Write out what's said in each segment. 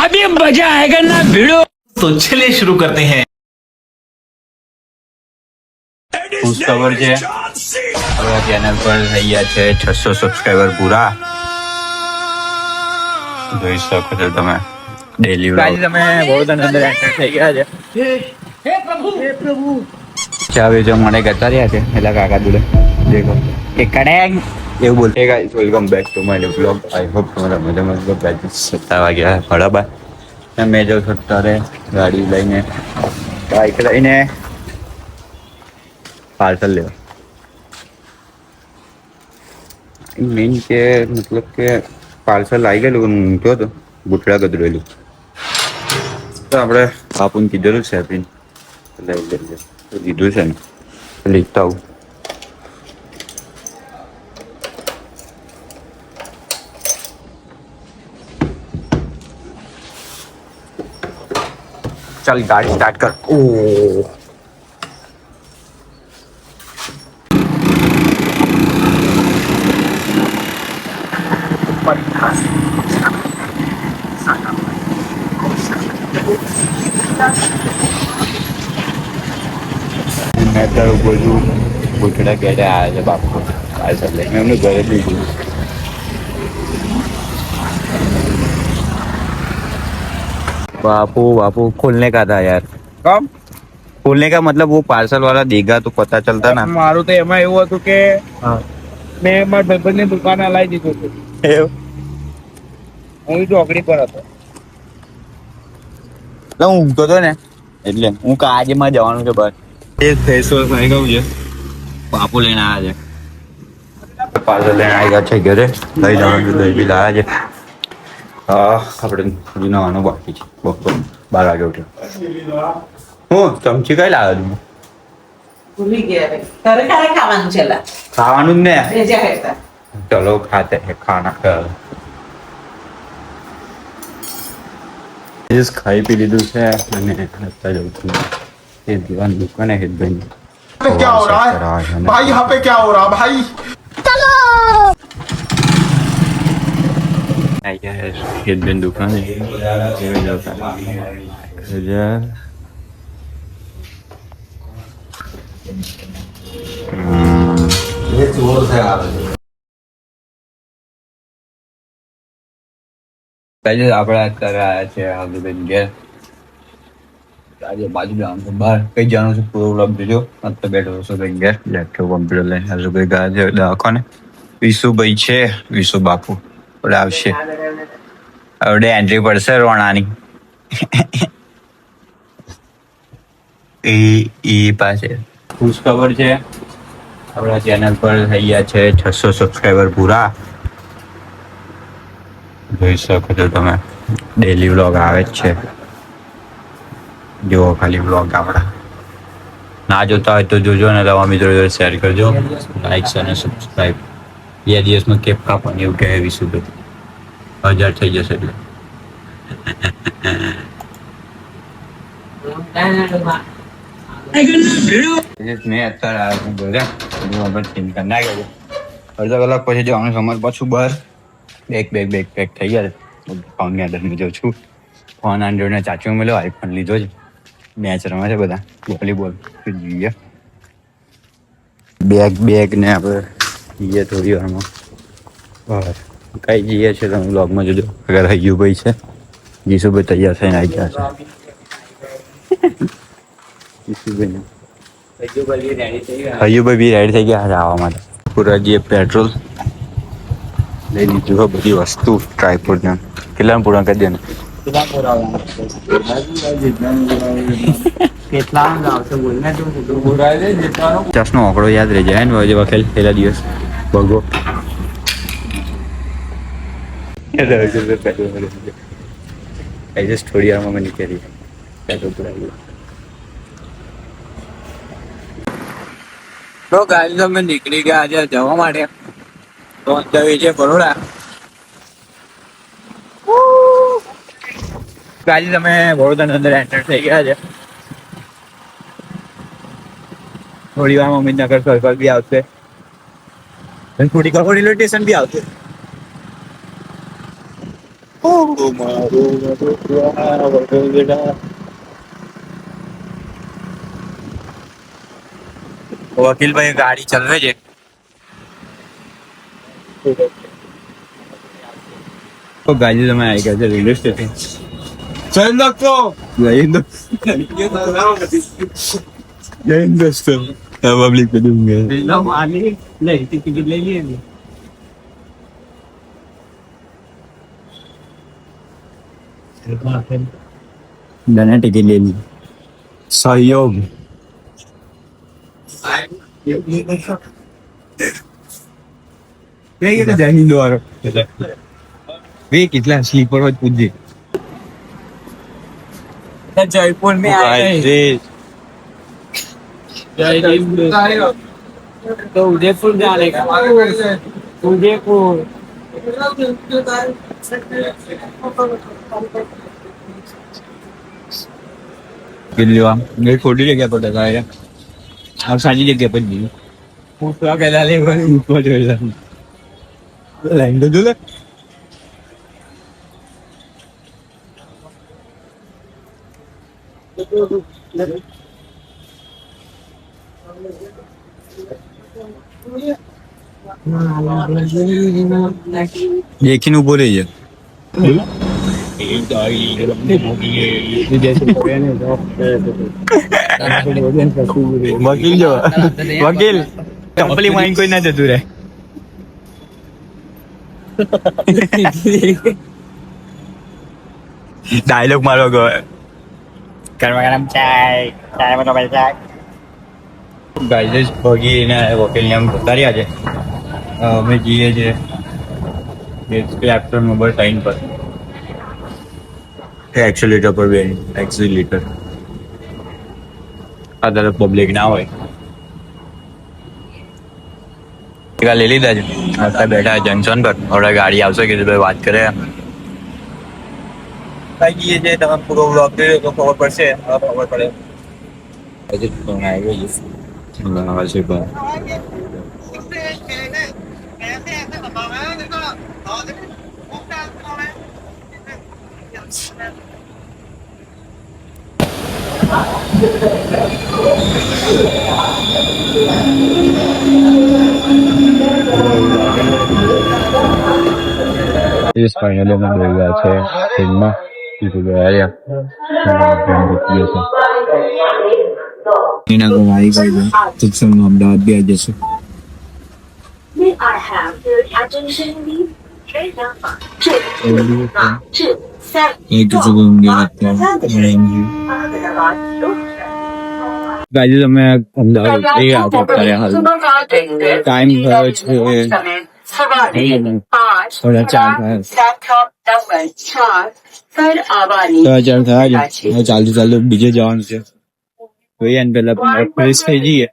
अभी मजा आएगा ना भिड़ो। तो चलिए शुरू करते हैं। ખુશ ખબર છે, આપણા ચેનલ પર થઈ ગયા છે 600 સબસ્ક્રાઈબર પૂરા. જોઈ શકો છો તમે ડેલી વ્લોગ. તમે વડોદરા અંદર એન્ટર થઈ ગયા છે. હે પ્રભુ ચાવે જો મને કરતા રહ્યા છે એટલે કાકા જોડે દેખો કે કડેંગ એવું બોલ. હે guys, welcome back to my new vlog. I hope તમારા મજામાં છો. ગાઈસ 7 વાગ્યા બરાબર. મેં જો અત્યારે ગાડી લઈને બાઈક લઈને પાર્સલ લેવા. મેન કે મતલબ કે પાર્સલ આવી ગયેલું, હું ઊંઘતો હતો, ગુઠડા ગદરેલું તો આપણે બાપુને કીધેલું છે આપીને લઈ લઈએ તો કીધું છે ને લીધતા આવું. ચાલ ગાડી સ્ટાર્ટ કર. ઓ મેં અત્યારે બધું ગુઠડા ઘેરે આવ્યા છે બાપુ પાર્સલ લઈને. મેં એમનું ઘરે લીધું. बापू बापू खोलने का था यार. कब खोलने का मतलब वो पार्सल वाला देगा तो पता चलता ना. મારું તો એમાં એવું હતું કે મેં મારા ભાઈબંધની દુકાને લાવી દીધું હતું. હું ચોકડી પર હતો. એટલે હું ઊંઘતો હતો ને એટલે હું કાજેમાં જવાનું છે બસ. એ ફેસ વોશ આવી ગયું છે. બાપુ લઈને આવ્યા છે પાર્સલ લઈને આવી ગયા છે ઘરે. લઈ જવાનું દહીં બી લાવ્યા છે. હા આપણે થોડી નવાનું બાકી છે. બપોર 12 વાગે ઉઠ્યો. હું ચમચી કઈ લાવ્યો તું? ભૂલી ગયા રે. તારે ક્યારે ખાવાનું છે લા? ખાવાનું જ ને. ભેજા હતા. ચલો ખાતે હે ખાના ખા. જસ ખાઈ પી લીધું છે અને અત્યારે જવું છું એ દીવાન દુકાને હેદભાઈ. क्या हो रहा है भाई? यहाँ पे क्या हो रहा है भाई? आई है હેદભાઈ દુકાને હજાર. પહેલે આપણે અત્યારે આવ્યા છે હાજુબેન ઘેર. આજે બાજુ જવાનું છે બહાર. કઈ જવાનું છે પૂરો વ્લોગ જોજો. અત્યારે બેઠો હર્ષુભાઈ ઘેર લેપટોપ કમ્પ્યુટર લઈને. હર્ષુભાઈ ગયા છે દવાખાને. વિશુભાઈ છે, વિશુ બાપુ આપણે આવશે. હવે એન્ટ્રી પડશે રોણાની. એ પાસે ખુશ ખબર છે, આપણા ચેનલ પર થઈ ગયા છે 600 સબસ્ક્રાઈબર પૂરા. જોઈ શકો છો તમે ડેલી વ્લોગ આવે જ છે. જુઓ ખાલી વ્લોગ આપણા. ના જોતા હોય તો જોજો ને તમારા મિત્રો જોડે શેર કરજો. લાઈક અને સબસ્ક્રાઈબ. 2 દિવસમાં કેપ કાપવાની એવું કહે વિશુભાઈ. 1000 થઈ જશે એટલે. મેં અત્યારે આવ્યો ઘરે. ચિંતા ના કર્યો. અડધો કલાક પછી જવાનું સમજ પાછું બહાર. બેગ પેક થઈ ગયા. ફોનની અંદર જાઉં છું. ફોન આંડ્રોને ચાચું મળ્યો. આઈફોન લીધો છે. મેચ રમે છે બધા વોલીબોલ. જોઈએ બેગ ને આપણે જઈએ થોડી વારમાં બહાર. કઈ જઈએ છે તમે બ્લોગમાં જોજો. અગર હૈયુભાઈ છે, જીશુભાઈ તૈયાર થઈને આવી ગયા છે. હૈયુભાઈ બી રેડી થઈ ગયા છે આવવા માટે. પૂરા જઈએ પેટ્રોલ લઈ લીધું. બધી વસ્તુ ટ્રાયપોડ ને કેટલા પૂરા કરી દે ને. ચસનો આંકડો યાદ રહી જાય ને વખત પહેલા દિવસ ભગો. થોડી વારમાં મને નીકળી પેટ્રોલ પુરાવી. તો ગાડી અમે નીકળી ગયા આજે જવા માટે. તો જવી છે બરોડા. ગાડી તમે વડોદરા અંદર એન્ટર થઈ ગયા છે. થોડી વાર મમ્મીનગર સર્કલ બી આવશે. થોડી કરોડ રેલવે સ્ટેશન બી આવશે. વકીલ ભાઈ ગાડી ચલાવે છે. તો ગાડી તમે આવી ગયા છે રેલવે સ્ટેશન. જય હિન્દ દોસ્તો. પબ્લિક બધું ટિકિટ લઈ લઈએ ને. દને ટિકિટ લઈ લીધી. સહયોગ જય હિન્દ વાળો વે કેટલા સ્લીપર હોય પૂછજે. जयपुर में आए हैं तो उदयपुर जाने का उदयपुर કેટલી વાર મેં ખોટી જગ્યા પર હતા યાર. આ સાચી જગ્યા પર જઈએ. पूछवा कहला ले ઉપર જોયેલા લાઈન તો જોલે. દેખીને ઉભો રહી જાય. વકીલ જો વકીલ ચંપલી માઇન કોઈ ના જતું રહે. ડાયલોગ મારો ગયો. ગરમા ગરમ ચાય ચાય માં ભાઈ ચાય. ગાઈઝ ભગી ને વકીલને આમ ઉતાર્યા છે. અમે જઈએ છીએ લેફ્ટ નંબર સાઇન પર. એક્સિલેટર પર બે એક્સિલેટર આ તરફ પબ્લિક ના હોય. લઈ લીધા છે અત્યારે બેઠા જંકશન પર. હવે ગાડી આવશે કે ભાઈ વાત કરે. ये जे તમે પૂરો વ્લોગ જોયો તો ખબર પડશે ખબર પડે. इस फाइनल में मिल गया છે ફિલ્મમાં કીધું ગયા એના ગો આવી ગઈ છે. ટૂંક સમયમાં અમદાવાદ બી આવી જશે. May I have your attention, please? Train number 297 એક જગ્યા ગાઈઝ અમે અમદાવાદ ઉતરી ગયા હતા અત્યારે હાલ. ટાઈમ થયો છે 4:04 થયા છે. ચાલતું ચાલતું બીજે જવાનું છે. જોઈએ ને પેલા ફ્રેશ થઈ જઈએ.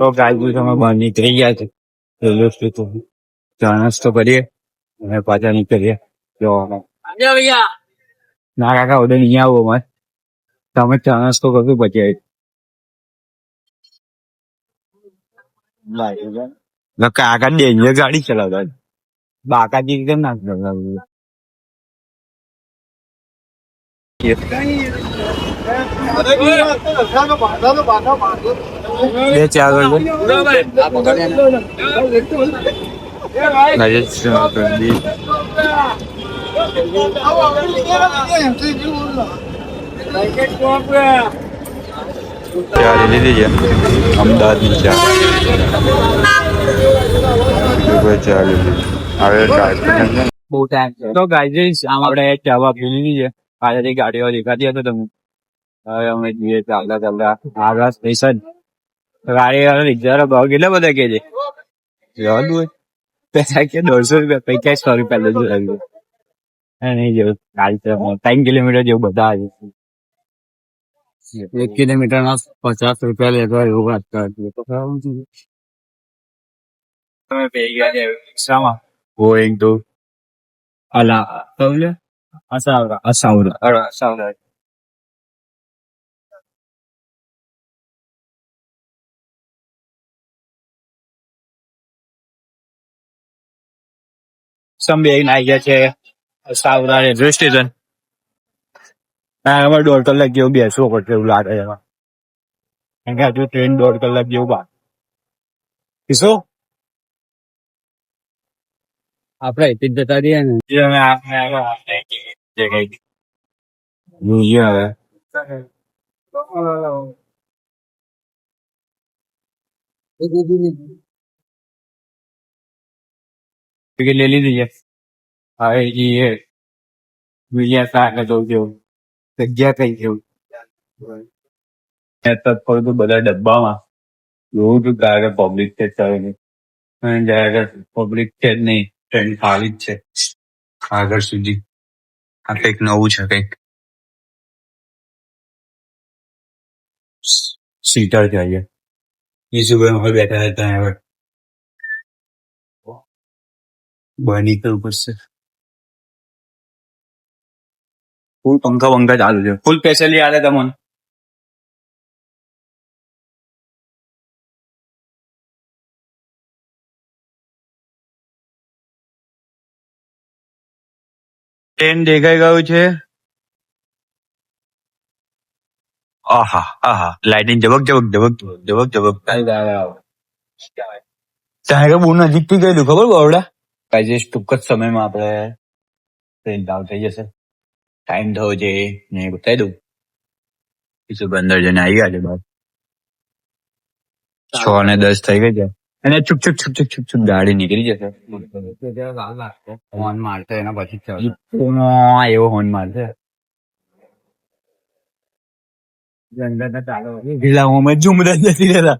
તો ગાઈઝ અમે બહાર નીકળી ગયા છે રેલવે સ્ટેશન. ચા નાસ્તો કરીએ અને પાછા નીકળીએ જવામાં. ના કાકા ઓડે નહીં આવો અમારે. તમે ચા નાસ્તો કરશું પછી કાકા ડેન્જર ગાડી ચલાવતા. બાકાજી કેમ ના ચલાવતા? બે ચાર ચા લીધી છે અમદાવાદની ચા. ચા લીધી હવે બહુ ટાઈમ છે. તો ગાઈઝ આપણે ચા પી લીધી છે. પાછળથી ગાડીઓ દેખાતી હતો તમે. હવે અમે જઈએ ચાલતા ચાલતા આગળ સ્ટેશન. ગાડી રિક્ષાનો ભાવ કેટલા બધા કે છે? જવાનું હોય પેલા કે 150 રૂપિયા પૈકી 100 રૂપિયા લઈ જવું. નહીં જેવું ગાડી 3 કિલોમીટર જેવું બધા આવે. 1 કિલોમીટર ના 50 રૂપિયા લેવા એવું વાત કરતી. તમે પૈ ગયા છે રિક્ષામાં ગોઈંગ ટુ અલા કઉલે અસાવરા. સંબેન આવી ગયા છે સાવરા રેલવે સ્ટેશન. અમારે 1.5 કલાક જેવું બેસવું પડશે એવું લાગે છે. કારણ કે હજુ ટ્રેન 1.5 કલાક જેવું બાકી. શું આપડે અહીંથી જ જતા રહીએ ને ટિકિટ લઈ લીધી છે. હવે જઈએ બીજા સાથે જવું જગ્યા કઈ જેવું ફરું તો બધા ડબ્બામાં જોવું છું ત્યારે પબ્લિક છે ત્યારે પબ્લિક છે જ નહીં. ટ્રેન ખાલી જ છે આગળ સુધી. આ કંઈક નવું છે. કંઈક સીટર જોઈએ ઈસુભાઈ બેઠા હતા હવે બની કરવું પડશે. ફૂલ પંખા ચાલુ છે. ફૂલ સ્પેશિયલી આલે તમને. ટ્રેન દેખાઈ ગયું છે. આહા આહા લાઇટિંગ ઝબક ત્યાં બહુ નજીક થી ગયેલું ખબર બરોડા. આજે ટૂંક જ સમયમાં આપણે ટ્રેન ચાલુ થઈ જશે. ટાઈમ થયો છે ને બતાવી દઉં. બીજું અંદર જઈને આવી ગયા છે બાર 6:10 થઈ ગઈ છે અને છુક ગાડી નીકળી જશે. હોર્ન મારશે એના પછી એવો હોર્ન મારશે. ઝુમરા નથી રહેતા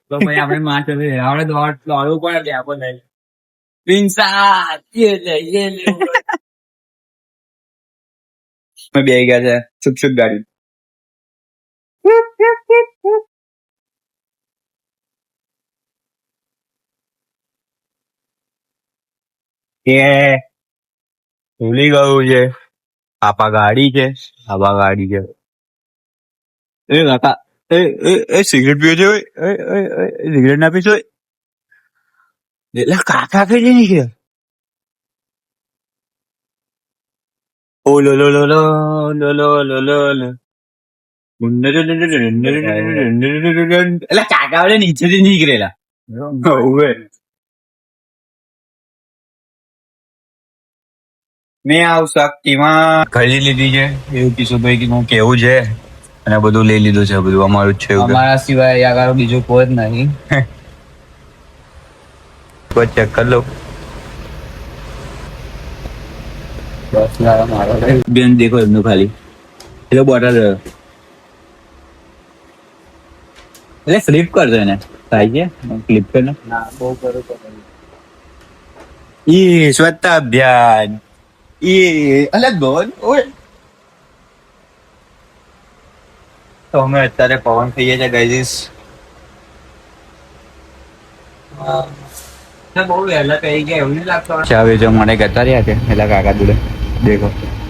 તો પછી આપણે માથે આપણે દોડવું પડે આપણને. બે ગયા છે છુક ગાડી. એ ભૂલી ગયું છે. આપા ગાડી છે. એ કાકા એ સિગરેટ પીવો છે. સિગરેટ ના પીશો એટલે કાકા કઈ જઈ નીકળ્યા. ઓ લો લો લો લો લો લો લો લો લો એટલે કાકા વડે નીચેથી નીકળેલા. મેં આવ શક્તિમાં ખરીદી લીધી છે એવું કિશોરભાઈ કે હું કેવું છે અને બધું લઈ લીધું છે. બધું અમારું જ છે. અમારા સિવાય આગળ બીજું કોઈ જ નહીં. કોઈ ચેક કરી લો. બસ બેન દેખો એમનું ખાલી એટલે બોટલ એટલે ફ્લિપ કરજો એને થાય છે ફ્લિપ કરીને. બહુ કરું ઈ સ્વચ્છતા અભિયાન અલગ બોલ. તો અમે અત્યારે પવન ખાઈએ છીએ ગાઈઝ. બહુ વહેલા કહી ગયા એવું નહીં લાગતું. ચાવે જો મને ગતા રહ્યા છે એટલે કાકા જોડે દેખો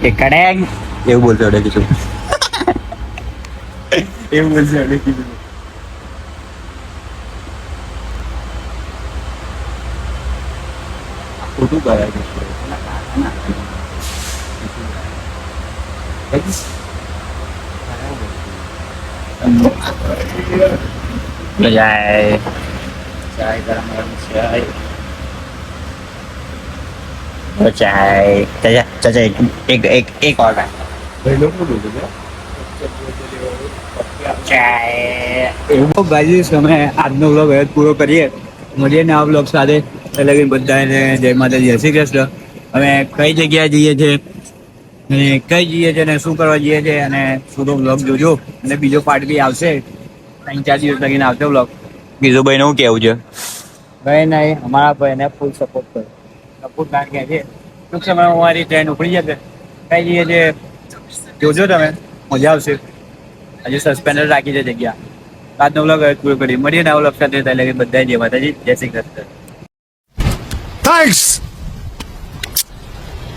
એ કડેંગ એવું બોલતો અડે કીધું. એવું બોલતો અડે કીધું. ખોટું કરાય છે. ચાય ગરમ ચાય એક ઓર્ડર ચાય એવું. ગાઈઝ અમે આજનો વ્લોગ હવે પૂરો કરીએ. મળીએ ને આ વ્લોગ સાથે. એટલે બધાને જય માતા જય શ્રી કૃષ્ણ. અમે કઈ જગ્યાએ જઈએ છીએ અને કઈ જઈએ છીએ અને શું કરવા જઈએ છીએ અને શું તો વ્લોગ જોજો. અને બીજો પાર્ટ બી આવશે 3-4 દિવસ લગીને આવશે વ્લોગ. બીજો ભાઈ નું કેવું છે? ભાઈ નહીં અમારા ભાઈને ફૂલ સપોર્ટ કરો. સપોર્ટ કારણ કે છે ટૂંક સમયમાં અમારી ટ્રેન ઉપડી જશે. કઈ જઈએ છે જોજો તમે મજા આવશે. હજુ સસ્પેન્ડર રાખી છે જગ્યા. આજનો વ્લોગ હવે પૂરો કરી. મળીએ ને આ વ્લોગ સાથે. એટલે બધા જય માતાજી જય Shri Krishna. Thanks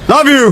love you.